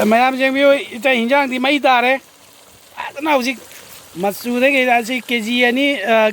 ꯃꯌꯥꯝ ꯌꯦꯡꯕꯤꯌꯨ ꯏꯆꯥ ꯍꯤꯟꯖꯥꯡꯗꯤ ꯃꯩ ꯇꯥꯔꯦ ꯐꯖꯅ ꯍꯧꯖꯤꯛ ꯃꯆꯨꯗꯒꯤ ꯑꯁꯤ ꯀꯦꯖꯤ ꯑꯅꯤ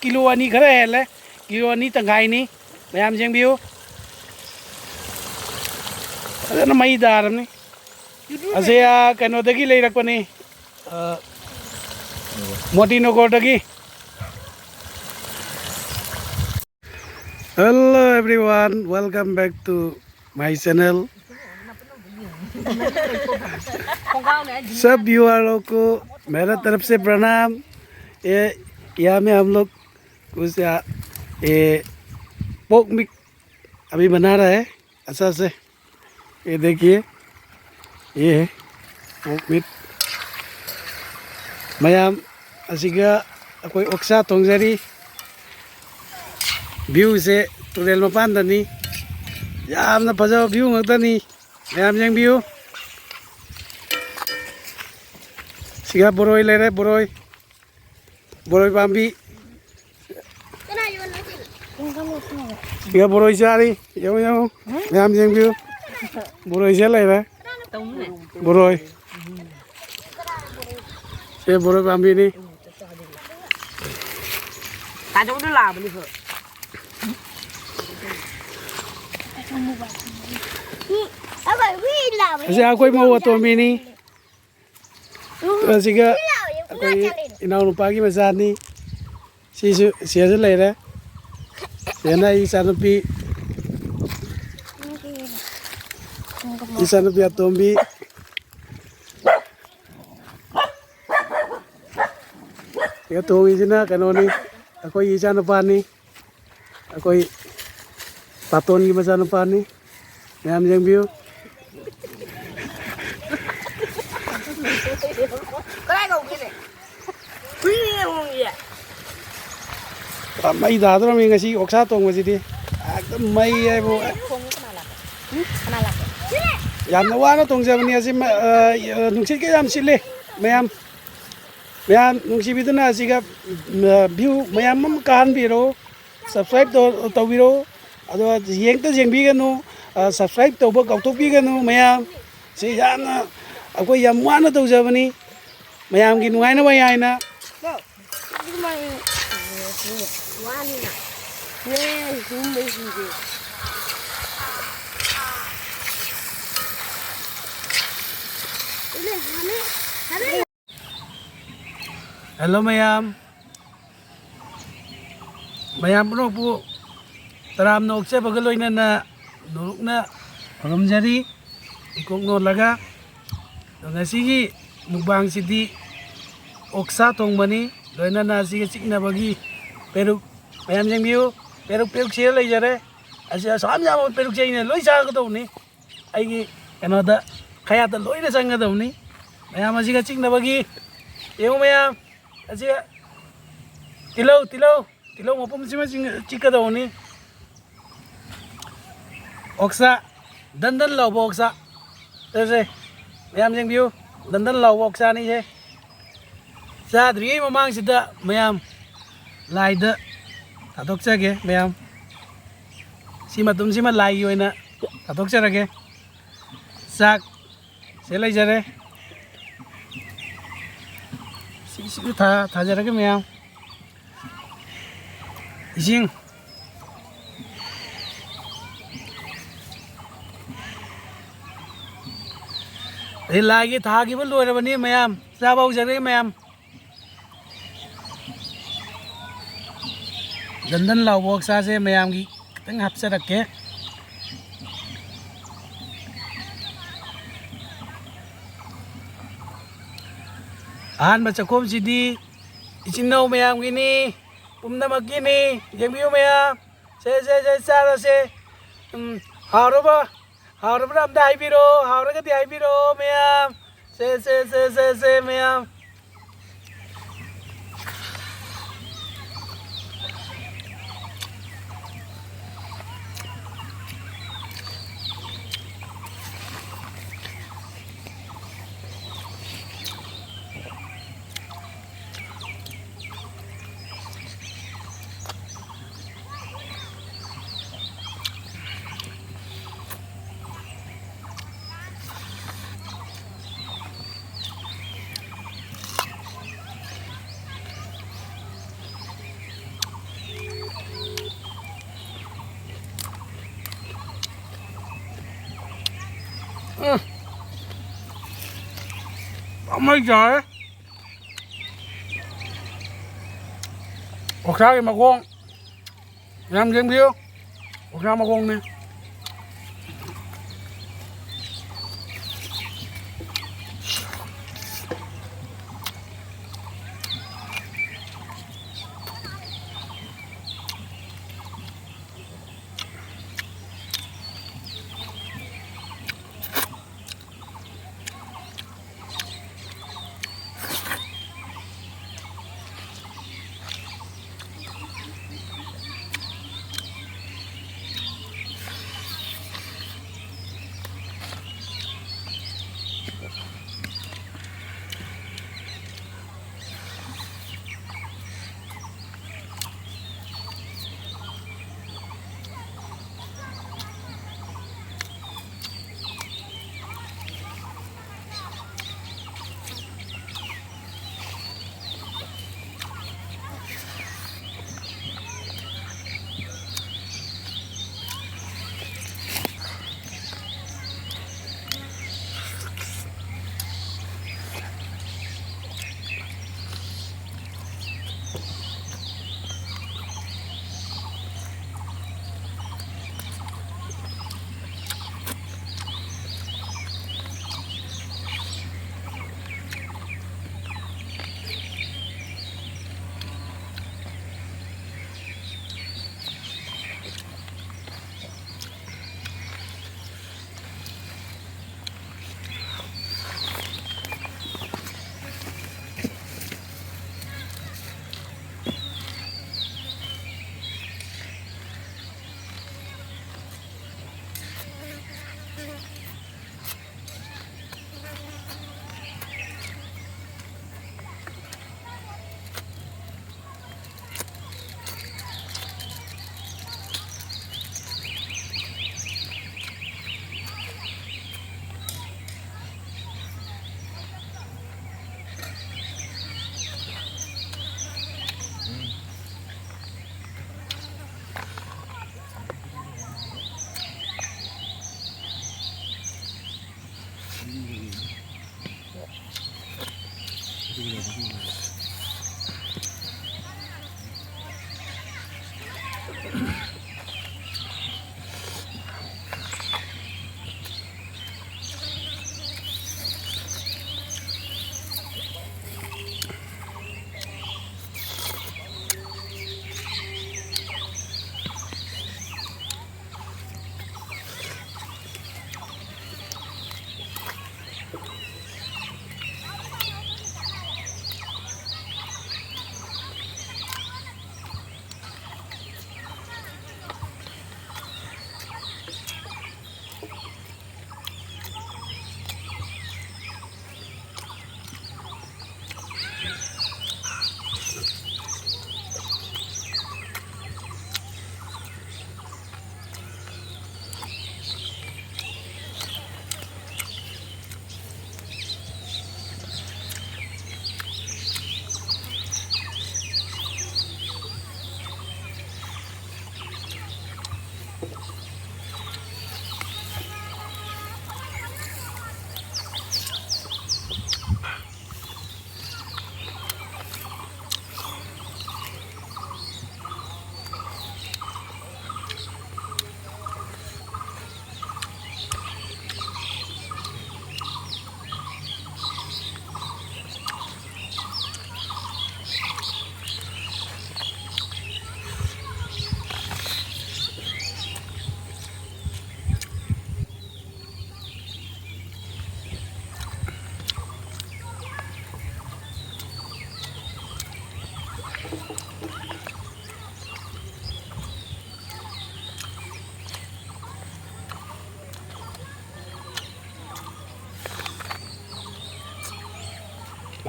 ꯀꯤꯂꯣ ꯑꯅꯤ ꯈꯔ ꯍꯦꯜꯂꯦ ꯀꯤꯂꯣ ꯑꯅꯤ ꯇꯪꯈꯥꯏꯅꯤ ꯃꯌꯥꯝ ꯌꯦꯡꯕꯤꯌꯨ ꯐꯖꯅ ꯃꯩ ꯇꯥꯔꯕꯅꯤ ꯑꯁꯤ ꯀꯩꯅꯣꯗꯒꯤ ꯂꯩꯔꯛꯄꯅꯤ ꯃꯣꯇꯤꯅꯒꯔꯗꯒꯤ hello everyone welcome back to my channel सब व्यूअरों को मेरा तरफ से प्रणाम। ये यहाँ में हम लोग कुछ ये पोक मिक अभी बना रहा है अच्छा से। ये देखिए ये है पोक मिट मयाम असिगा कोई ओक्सा थोंजरी व्यू से तुरेल मपानदनी यामना फजब view ngaktani mayam yengbiu siga boroi lere boroi pambi siga boroi sari yau mayam yengbiu boroi se lere boroi se boroi pambi ni ta chỗ đó làm đi hả Kasi ako'y mawato mini. Sige, ako'y inaunupagi masani. Siya sa lera. Siya na isanupi. Isanupi atombi. Siya tungi siya na kanoni. Ako'y isanupani. Ako'y paton gi masanupani. Mayam yang view. May dadro may ngasi oksa tong masidi. May ay bo. Yam na wana tong sa niya si nungsit kay yam sile. Mayam nungsit bito na siga view mayam mam kahan biro. Subscribe to biro. Ado yeng to yeng bigan no. Subscribe to ba kautok bigan no mayam. Si yam na ako yam wana tong sa bani. Mayam ginuay na mayay na. Hello mayam. Mayam bro po. Taram na oksa bagaloy na nuruk na ramjari ikong no laga. Ngasigi mukbang sidi oksa tong mani doina na sige sikna bagi peruk mayam yang biu peruk sira lai jare asia samya mo peruk chaine loi sa ga dawni aigi kanoda khaya ta loi na sanga dawni mayam asiga sikna bagi eu mayam asia tilau mo pum sima chika dawni oksa dandan law oksa tese mayam yang biu dandan law oksa ni je Sadri mamang sida mayam laida tatok sage mayam sima tum sima lai yoina tatok sarage sak selai jare si tha jarage mayam ising lagi thagi ba loirabani mayam sabau jare mayam Dandan law walk sa se mayam gi tang hap sa rakke an ba chakom sidi ichino mayam gi ni pumna magini jengbiu mayam se sa se hauroba am dai biro hauraga dai biro mayam se mayam ไม่จ่ายออกซ้ายมาโค้งยำเชียงเดียวออกซ้ายมาโค้งนี่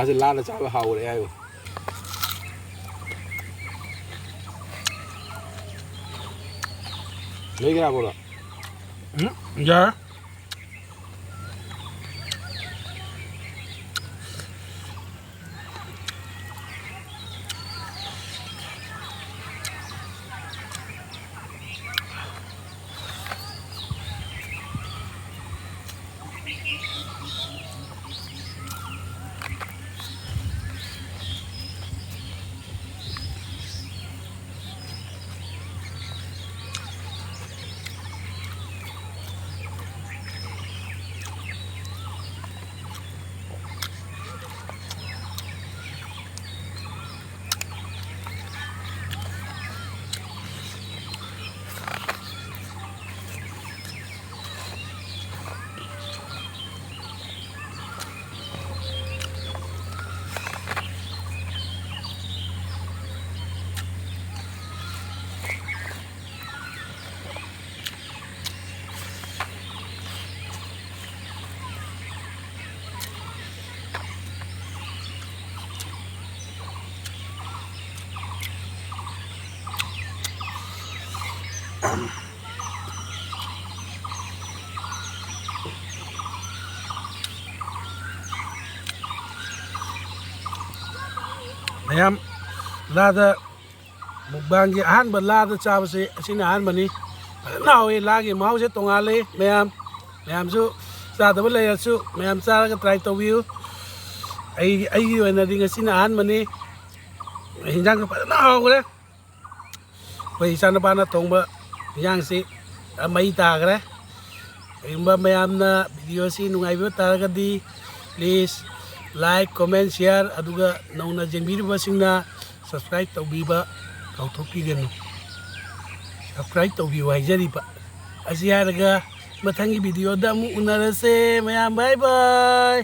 lá xin lá là sao hầu đấy ai lấy cái nào bộ rồi dạ ꯃꯌꯥꯝ ꯂꯥꯗ ꯃꯨꯛꯕꯥꯡꯒꯤ ꯑꯍꯥꯟꯕ ꯂꯥꯗ ꯆꯥꯕꯁꯦ ꯑꯁꯤꯅ ꯑꯍꯥꯟꯕꯅꯤ ꯐꯖꯅ ꯍꯥꯎꯋꯤ ꯂꯥꯒꯤ ꯃꯍꯥꯎꯁꯦ ꯇꯣꯡꯉꯥꯜꯂꯤ ꯃꯌꯥꯝꯁꯨ ꯆꯥꯗꯕ ꯂꯩꯔꯁꯨ ꯃꯌꯥꯝ ꯆꯥꯔꯒ ꯇ꯭ꯔꯥꯏ ꯇꯧꯕꯤꯌꯨ ꯑꯩꯒꯤ ꯑꯣꯏꯅꯗꯤ ꯉꯁꯤꯅ ꯑꯍꯥꯟꯕꯅꯤ ꯍꯤꯟꯖꯥꯡꯁꯨ ꯐꯖꯅ ꯍꯥꯎꯈ꯭ꯔꯦ ꯑꯩꯈꯣꯏ ꯏꯆꯥꯅꯨꯄꯥꯅ ꯊꯣꯡꯕ ꯍꯤꯟꯖꯥꯡꯁꯤ ꯃꯩ ꯇꯥꯈ꯭ꯔꯦ ꯀꯔꯤꯒꯨꯝꯕ ꯃꯌꯥꯝꯅ ꯚꯤꯗꯤꯑꯣꯁꯤ ꯅꯨꯡꯉꯥꯏꯕꯤꯕ ꯇꯥꯔꯒꯗꯤ ꯄ꯭ꯂꯤꯖ ꯂꯥꯏꯛ ꯀꯣꯃꯦꯟ ꯁꯤꯌꯥꯔ ꯑꯗꯨꯒ ꯅꯧꯅ ꯌꯦꯡꯕꯤꯔꯤꯕꯁꯤꯡꯅ ꯁꯕꯁꯀ꯭ꯔꯥꯏꯕ ꯇꯧꯕꯤꯕ ꯀꯥꯎꯊꯣꯛꯄꯤꯒꯅꯨ ꯁꯕꯁꯀ꯭ꯔꯥꯏꯕ ꯇꯧꯕꯤꯌꯨ ꯍꯥꯏꯖꯔꯤꯕ ꯑꯁꯤ ꯍꯥꯏꯔꯒ ꯃꯊꯪꯒꯤ ꯚꯤꯗꯤꯑꯣꯗ ꯑꯃꯨꯛ ꯎꯅꯔꯁꯦ ꯃꯌꯥꯝ ꯕꯥꯏ ꯕꯥꯏ